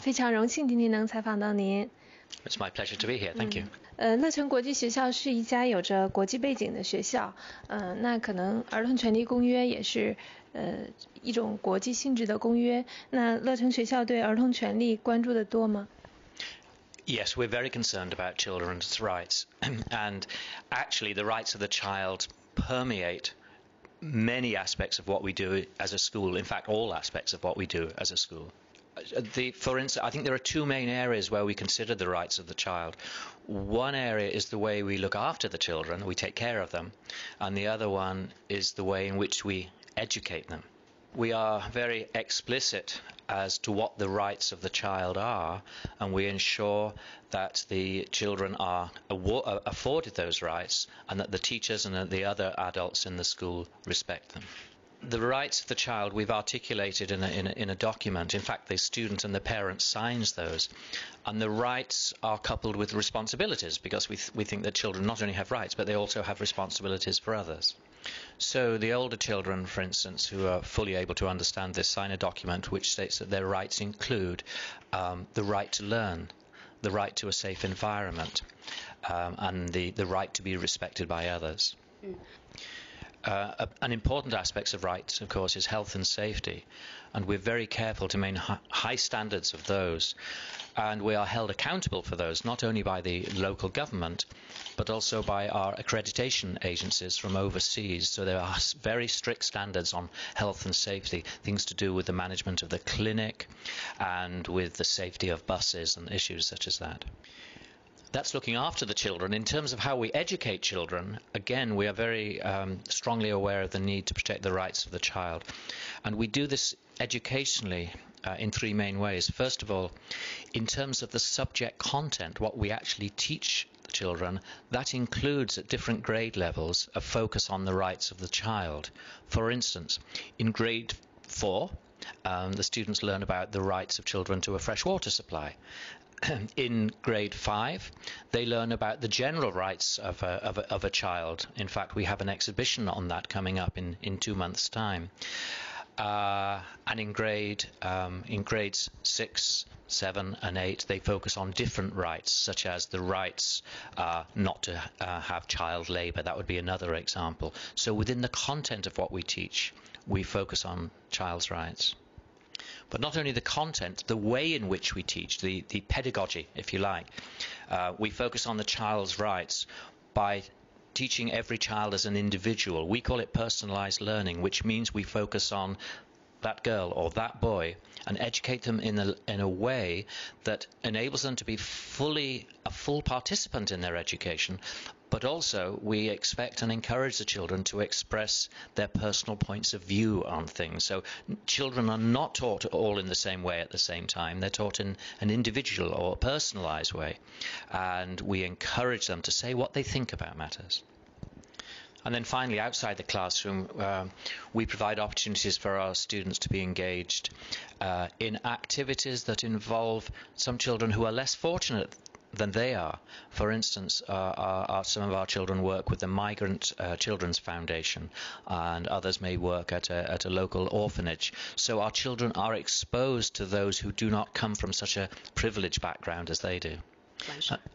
非常荣幸今天能采访到您。It's my pleasure to be here. Thank you. 乐成国际学校是一家有着国际背景的学校，那可能儿童权利公约也是一种国际性质的公约。那乐成学校对儿童权利关注的多吗？ Yes, we're very concerned about children's rights, and actually the rights of the child permeate many aspects of what we do as a school, in fact all aspects of what we do as a school. For instance, I think there are two main areas where we consider the rights of the child. One area is the way we look after the children, we take care of them, and the other one is the way in which we educate them. We are very explicit as to what the rights of the child are, and we ensure that the children are afforded those rights and that the teachers and the other adults in the school respect them. The rights of the child we've articulated in a document. In fact, the student and the parent signs those, and the rights are coupled with responsibilities, because we think that children not only have rights but they also have responsibilities for others. So the older children, for instance, who are fully able to understand this, sign a document which states that their rights include the right to learn, the right to a safe environment, and the right to be respected by others. An important aspect of rights, of course, is health and safety, and we're very careful to maintain high standards of those, and we are held accountable for those not only by the local government but also by our accreditation agencies from overseas. So there are very strict standards on health and safety, things to do with the management of the clinic and with the safety of buses and issues such as that. That's looking after the children. In terms of how we educate children, again, we are very strongly aware of the need to protect the rights of the child. And we do this educationally in three main ways. First of all, in terms of the subject content, what we actually teach the children, that includes at different grade levels a focus on the rights of the child. For instance, in grade 4, the students learn about the rights of children to a fresh water supply. In grade 5, they learn about the general rights of a child. In fact, we have an exhibition on that coming up in 2 months' time. And in grades 6, 7 and 8, they focus on different rights, such as the rights not to have child labour. That would be another example. So within the content of what we teach, we focus on child's rights. But not only the content, the way in which we teach, the pedagogy, if you like. We focus on the child's rights by teaching every child as an individual. We call it personalised learning, which means we focus on that girl or that boy and educate them in a way that enables them to be a full participant in their education. But also we expect and encourage the children to express their personal points of view on things. So children are not taught all in the same way at the same time. They're taught in an individual or personalised way. And we encourage them to say what they think about matters. And then finally, outside the classroom, we provide opportunities for our students to be engaged in activities that involve some children who are less fortunate than they are. For instance, some of our children work with the Migrant Children's Foundation, and others may work at a local orphanage. So our children are exposed to those who do not come from such a privileged background as they do.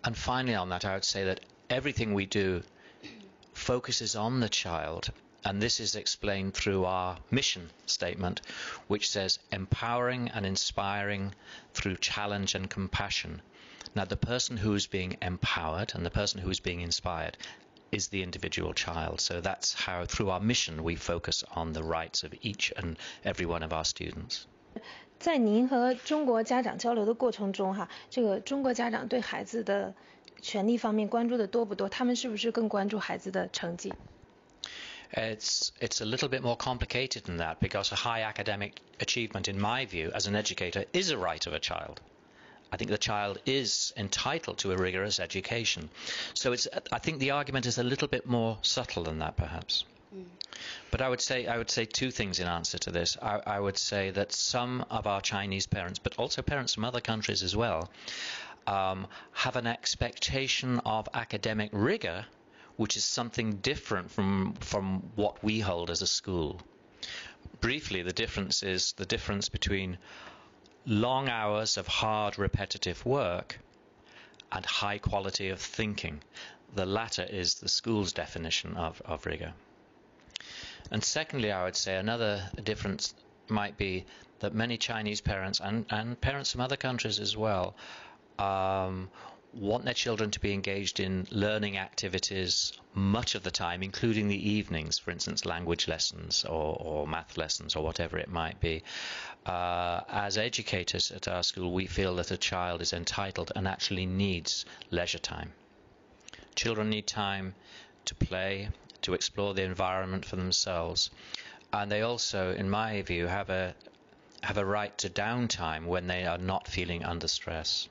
And finally on that, I would say that everything we do focuses on the child, and this is explained through our mission statement, which says empowering and inspiring through challenge and compassion. Now, the person who's being empowered and the person who's being inspired is the individual child. So that's how, through our mission, we focus on the rights of each and every one of our students. 在您和中国家长交流的过程中，这个中国家长对孩子的权利方面关注的多不多？他们是不是更关注孩子的成绩？ It's a little bit more complicated than that, because a high academic achievement, in my view, as an educator, is a right of a child. I think the child is entitled to a rigorous education. So I think the argument is a little bit more subtle than that, perhaps. But I would say two things in answer to this. I would say that some of our Chinese parents, but also parents from other countries as well, have an expectation of academic rigor, which is something different from what we hold as a school. Briefly, the difference is the difference between long hours of hard, repetitive work and high quality of thinking. The latter is the school's definition of rigor. And secondly, I would say another difference might be that many Chinese parents and parents from other countries as well want their children to be engaged in learning activities much of the time, including the evenings, for instance, language lessons or math lessons or whatever it might be. As educators at our school, we feel that a child is entitled and actually needs leisure time. Children need time to play, to explore the environment for themselves, and they also, in my view, have a right to downtime when they are not feeling under stress.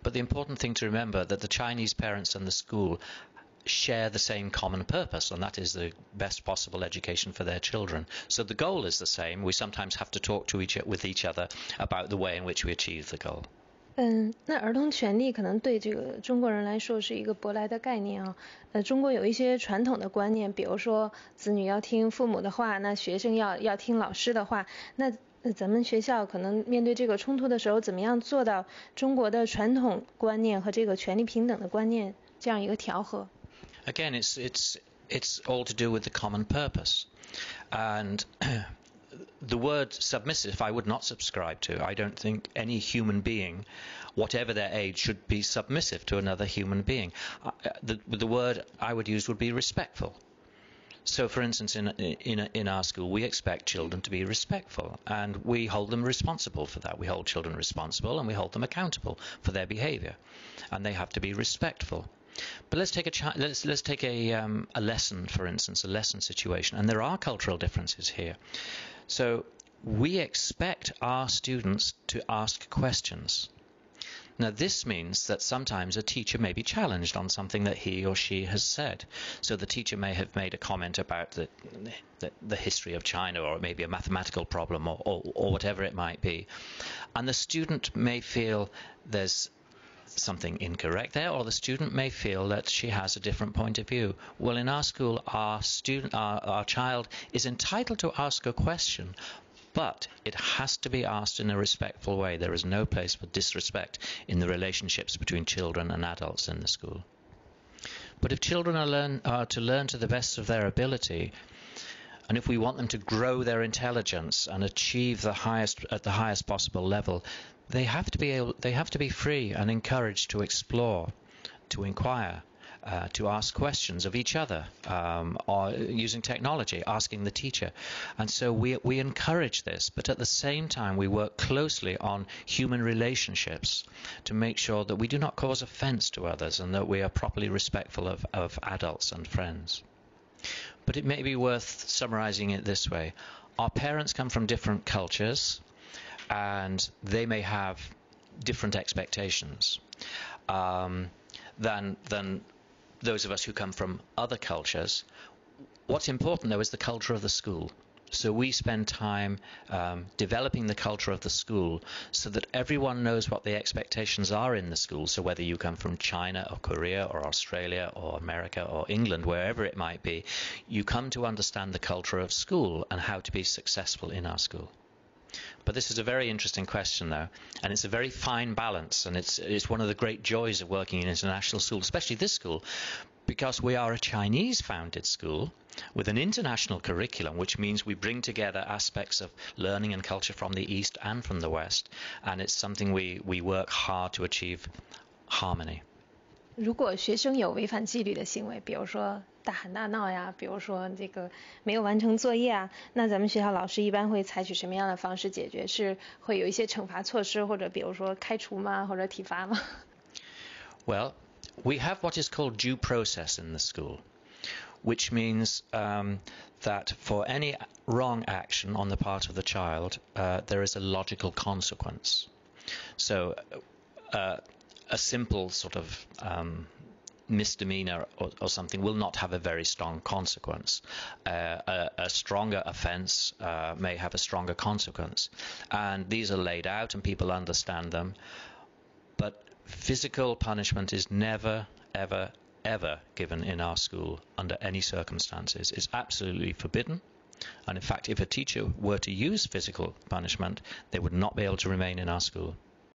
But the important thing to remember that the Chinese parents and the school share the same common purpose, and that is the best possible education for their children. So the goal is the same. We sometimes have to talk to with each other about the way in which we achieve the goal. 那儿童权利可能对这个中国人来说是一个舶来的概念啊。中国有一些传统的观念，比如说子女要听父母的话，那学生要听老师的话。那咱们学校可能面对这个冲突的时候，怎么样做到中国的传统观念和这个权利平等的观念这样一个调和？ Again, it's all to do with the common purpose, and the word submissive I would not subscribe to. I don't think any human being, whatever their age, should be submissive to another human being. The word I would use would be respectful. So, for instance, in our school, we expect children to be respectful, and we hold them responsible for that. We hold children responsible, and we hold them accountable for their behaviour, and they have to be respectful. But let's take a lesson, for instance, a lesson situation, and there are cultural differences here. So we expect our students to ask questions. Now this means that sometimes a teacher may be challenged on something that he or she has said. So the teacher may have made a comment about the history of China, or maybe a mathematical problem, or whatever it might be. And the student may feel there's something incorrect there, or the student may feel that she has a different point of view. Well, in our school, our child is entitled to ask a question, but it has to be asked in a respectful way. There is no place for disrespect in the relationships between children and adults in the school. But if children are to learn to the best of their ability, and if we want them to grow their intelligence and achieve at the highest possible level, they have to be free and encouraged to explore, to inquire, to ask questions of each other, or using technology, asking the teacher. And so we encourage this, but at the same time we work closely on human relationships to make sure that we do not cause offence to others and that we are properly respectful of adults and friends. But it may be worth summarising it this way. Our parents come from different cultures, and they may have different expectations than those of us who come from other cultures. What's important, though, is the culture of the school. So we spend time developing the culture of the school so that everyone knows what the expectations are in the school. So whether you come from China or Korea or Australia or America or England, wherever it might be, you come to understand the culture of school and how to be successful in our school. But this is a very interesting question, though, and it's a very fine balance, and it's one of the great joys of working in international schools, especially this school, because we are a Chinese-founded school with an international curriculum, which means we bring together aspects of learning and culture from the East and from the West, and it's something we work hard to achieve harmony. 如果学生有违反纪律的行为，比如说大喊大闹呀，比如说这个没有完成作业啊，那咱们学校老师一般会采取什么样的方式解决？是会有一些惩罚措施，或者比如说开除吗，或者体罚吗？ Well, we have what is called due process in the school, which means that for any wrong action on the part of the child, there is a logical consequence. So a simple sort of misdemeanor or something will not have a very strong consequence. A stronger offence may have a stronger consequence. And these are laid out and people understand them. But physical punishment is never, ever, ever given in our school under any circumstances. It's absolutely forbidden. And in fact, if a teacher were to use physical punishment, they would not be able to remain in our school.